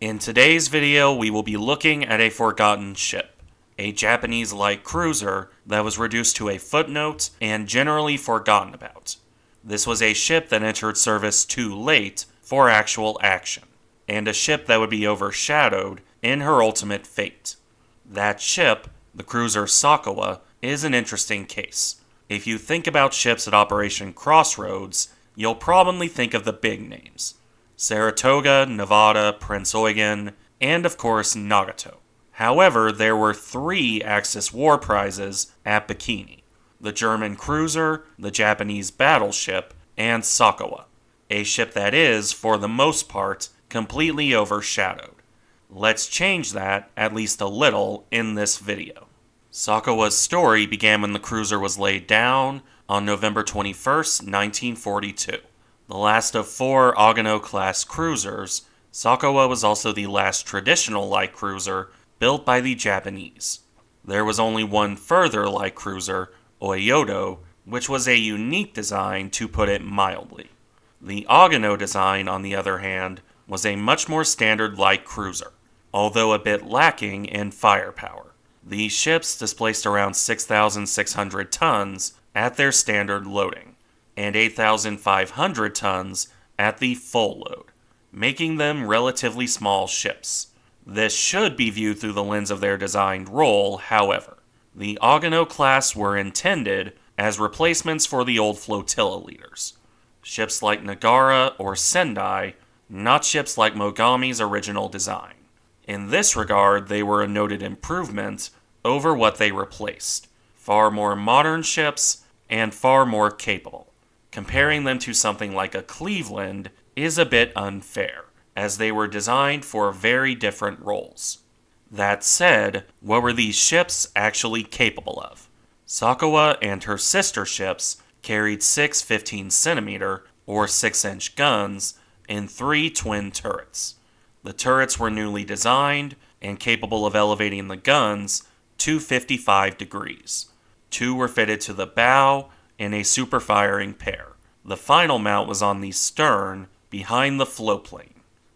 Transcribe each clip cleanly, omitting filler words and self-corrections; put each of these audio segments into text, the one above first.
In today's video, we will be looking at a forgotten ship, a Japanese light cruiser that was reduced to a footnote and generally forgotten about. This was a ship that entered service too late for actual action, and a ship that would be overshadowed in her ultimate fate. That ship, the cruiser Sakawa, is an interesting case. If you think about ships at Operation Crossroads, you'll probably think of the big names: Saratoga, Nagato, Prinz Eugen, and of course Nagato. However, there were 3 Axis war prizes at Bikini: the German cruiser, the Japanese battleship, and Sakawa, a ship that is, for the most part, completely overshadowed. Let's change that, at least a little, in this video. Sakawa's story began when the cruiser was laid down on November 21st, 1942. The last of 4 Nagato-class cruisers, Sakawa was also the last traditional light cruiser built by the Japanese. There was only one further light cruiser, Oyodo, which was a unique design, to put it mildly. The Nagato design, on the other hand, was a much more standard light cruiser, although a bit lacking in firepower. These ships displaced around 6,600 tons at their standard loading, and 8,500 tons at the full load, making them relatively small ships. This should be viewed through the lens of their designed role, however. The Nagato class were intended as replacements for the old flotilla leaders. Ships like Nagara or Sendai, not ships like Mogami's original design. In this regard, they were a noted improvement over what they replaced. Far more modern ships and far more capable. Comparing them to something like a Cleveland is a bit unfair, as they were designed for very different roles. That said, what were these ships actually capable of? Sakawa and her sister ships carried 6 15cm or 6-inch guns and 3 twin turrets. The turrets were newly designed and capable of elevating the guns to 55 degrees. 2 were fitted to the bow in a super-firing pair. The final mount was on the stern, behind the floatplane.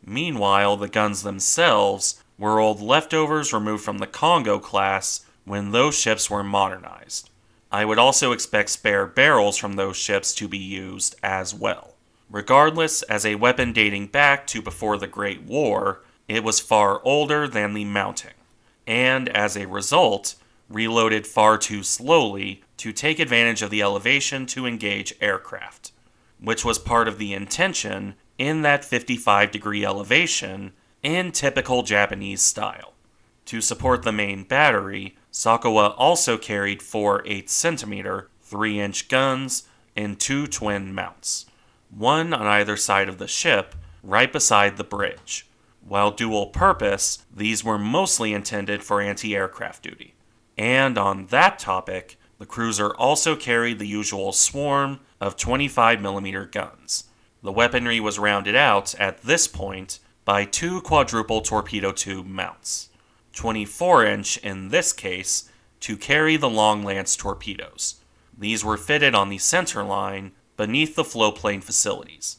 Meanwhile, the guns themselves were old leftovers removed from the Congo class when those ships were modernized. I would also expect spare barrels from those ships to be used as well. Regardless, as a weapon dating back to before the Great War, it was far older than the mounting, and as a result, reloaded far too slowly to take advantage of the elevation to engage aircraft, which was part of the intention in that 55-degree elevation in typical Japanese style. To support the main battery, Sakawa also carried 4 8cm, 3-inch guns and 2 twin mounts, one on either side of the ship, right beside the bridge. While dual purpose, these were mostly intended for anti-aircraft duty. And on that topic, the cruiser also carried the usual swarm of 25mm guns. The weaponry was rounded out at this point by 2 quadruple torpedo tube mounts, 24-inch in this case, to carry the long lance torpedoes. These were fitted on the center line beneath the floatplane facilities,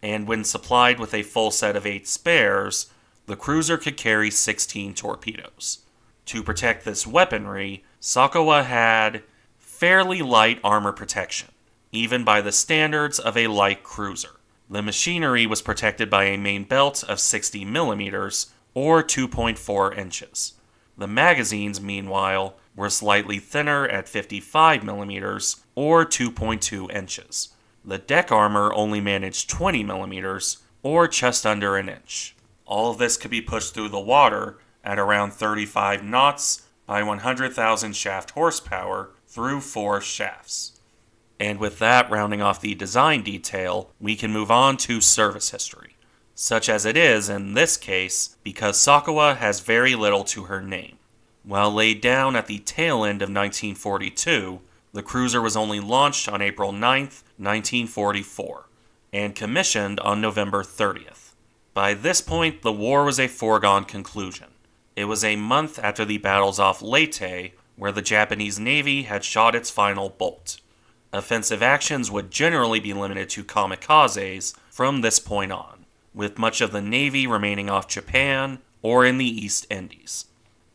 and when supplied with a full set of 8 spares, the cruiser could carry 16 torpedoes. To protect this weaponry, Sakawa had fairly light armor protection, even by the standards of a light cruiser. The machinery was protected by a main belt of 60mm or 2.4 inches. The magazines, meanwhile, were slightly thinner at 55mm or 2.2 inches. The deck armor only managed 20mm or just under an inch. All of this could be pushed through the water at around 35 knots by 100,000 shaft horsepower through 4 shafts. And with that rounding off the design detail, we can move on to service history, such as it is in this case, because Sakawa has very little to her name. While laid down at the tail end of 1942, the cruiser was only launched on April 9th, 1944, and commissioned on November 30th. By this point, the war was a foregone conclusion. It was a month after the battles off Leyte, where the Japanese Navy had shot its final bolt. Offensive actions would generally be limited to kamikazes from this point on. with much of the Navy remaining off Japan or in the East Indies.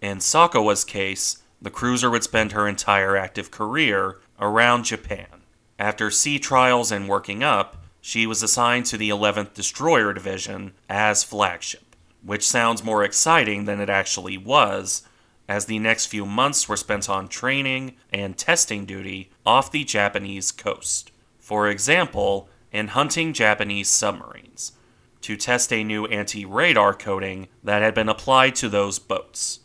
In Sakawa's case, the cruiser would spend her entire active career around Japan. After sea trials and working up, she was assigned to the 11th Destroyer Division as flagship, which sounds more exciting than it actually was, as the next few months were spent on training and testing duty off the Japanese coast. For example, in hunting Japanese submarines, to test a new anti-radar coating that had been applied to those boats.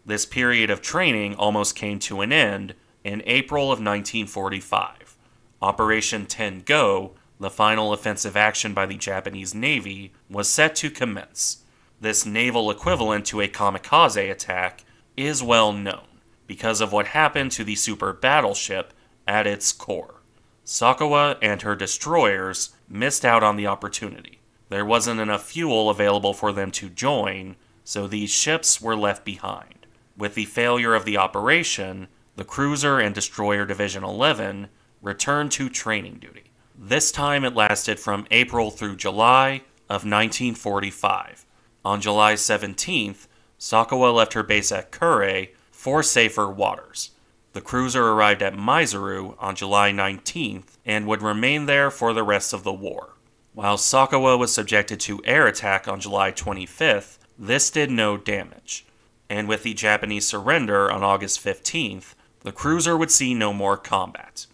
This period of training almost came to an end in April of 1945. Operation 10-Go, the final offensive action by the Japanese Navy, was set to commence. This naval equivalent to a kamikaze attack is well known because of what happened to the super battleship at its core. Sakawa and her destroyers missed out on the opportunity. There wasn't enough fuel available for them to join, so these ships were left behind. With the failure of the operation, the Cruiser and Destroyer Division 11 returned to training duty. This time it lasted from April through July of 1945. On July 17th, Sakawa left her base at Kure for safer waters. The cruiser arrived at Maizuru on July 19th and would remain there for the rest of the war. While Sakawa was subjected to air attack on July 25th, this did no damage. And with the Japanese surrender on August 15th, the cruiser would see no more combat.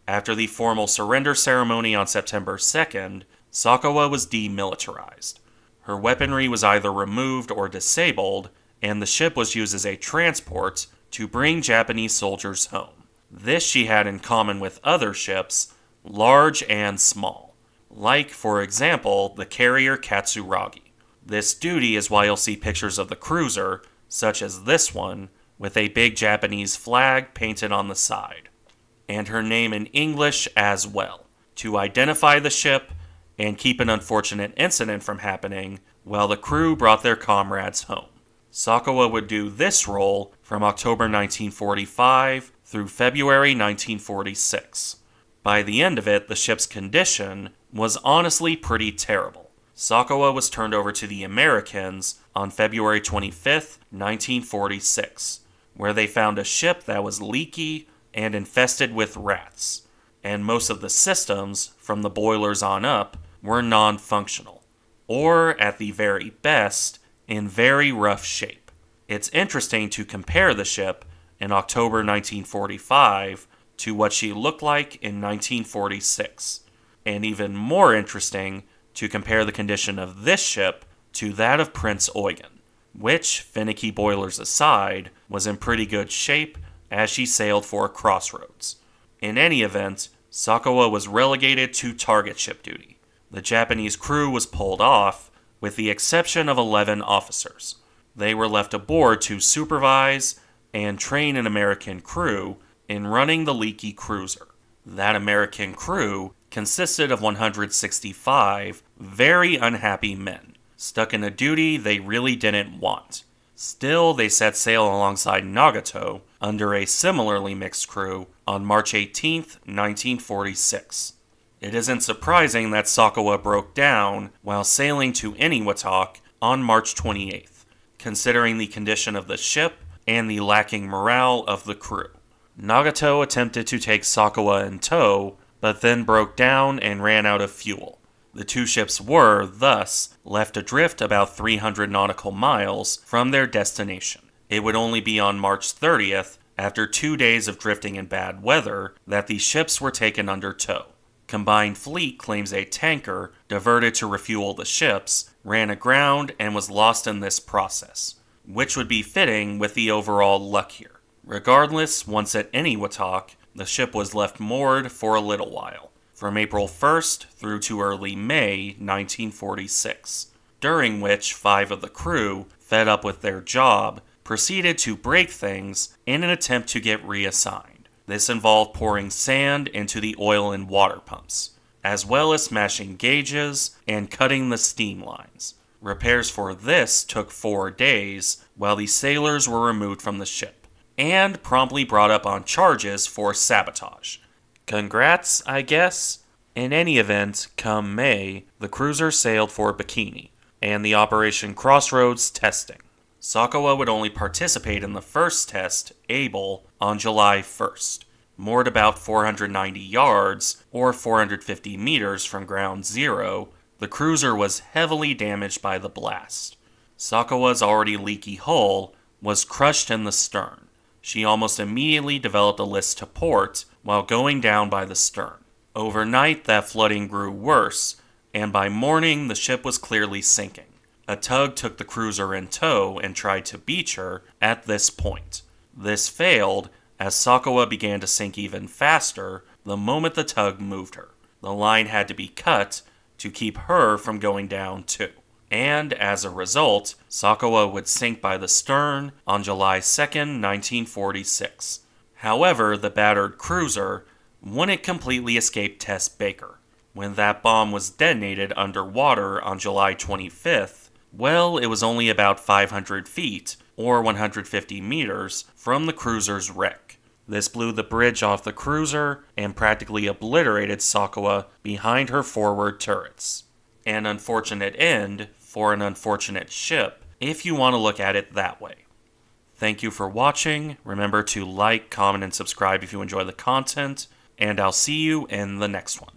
After the formal surrender ceremony on September 2nd, Sakawa was demilitarized. Her weaponry was either removed or disabled, and the ship was used as a transport to bring Japanese soldiers home. This she had in common with other ships, large and small, like, for example, the carrier Katsuragi. This duty is why you'll see pictures of the cruiser, such as this one, with a big Japanese flag painted on the side, and her name in English as well, to identify the ship and keep an unfortunate incident from happening while the crew brought their comrades home. Sakawa would do this role from October 1945 through February 1946. By the end of it, the ship's condition was honestly pretty terrible. Sakawa was turned over to the Americans on February 25, 1946, where they found a ship that was leaky and infested with rats, and most of the systems, from the boilers on up, were non-functional, or, at the very best, in very rough shape. It's interesting to compare the ship in October 1945 to what she looked like in 1946, and even more interesting to compare the condition of this ship to that of Prinz Eugen, which, finicky boilers aside, was in pretty good shape as she sailed for Crossroads. In any event, Sakawa was relegated to target ship duty. The Japanese crew was pulled off, with the exception of 11 officers. They were left aboard to supervise and train an American crew in running the leaky cruiser. That American crew consisted of 165 very unhappy men, stuck in a duty they really didn't want. Still, they set sail alongside Nagato under a similarly mixed crew on March 18, 1946. It isn't surprising that Sakawa broke down while sailing to Eniwatok on March 28th, considering the condition of the ship and the lacking morale of the crew. Nagato attempted to take Sakawa in tow, but then broke down and ran out of fuel. The two ships were, thus, left adrift about 300 nautical miles from their destination. It would only be on March 30th, after 2 days of drifting in bad weather, that the ships were taken under tow. Combined Fleet claims a tanker, diverted to refuel the ships, ran aground and was lost in this process, which would be fitting with the overall luck here. Regardless, once at Eniwatok, the ship was left moored for a little while, from April 1st through to early May 1946, during which 5 of the crew, fed up with their job, proceeded to break things in an attempt to get reassigned. This involved pouring sand into the oil and water pumps, as well as smashing gauges and cutting the steam lines. Repairs for this took 4 days, while the sailors were removed from the ship, and promptly brought up on charges for sabotage. Congrats, I guess? In any event, come May, the cruiser sailed for Bikini, and the Operation Crossroads testing. Sakawa would only participate in the first test, Able, on July 1st. Moored about 490 yards, or 450 meters from ground zero, the cruiser was heavily damaged by the blast. Sakawa's already leaky hull was crushed in the stern. She almost immediately developed a list to port while going down by the stern. Overnight, that flooding grew worse, and by morning the ship was clearly sinking. A tug took the cruiser in tow and tried to beach her at this point. This failed, as Sakawa began to sink even faster the moment the tug moved her. The line had to be cut to keep her from going down too. And as a result, Sakawa would sink by the stern on July 2nd, 1946. However, the battered cruiser wouldn't completely escape Test Baker. When that bomb was detonated underwater on July 25th, well, it was only about 500 feet, or 150 meters, from the cruiser's wreck. This blew the bridge off the cruiser and practically obliterated Sakawa behind her forward turrets. An unfortunate end for an unfortunate ship, if you want to look at it that way. Thank you for watching. Remember to like, comment, and subscribe if you enjoy the content, and I'll see you in the next one.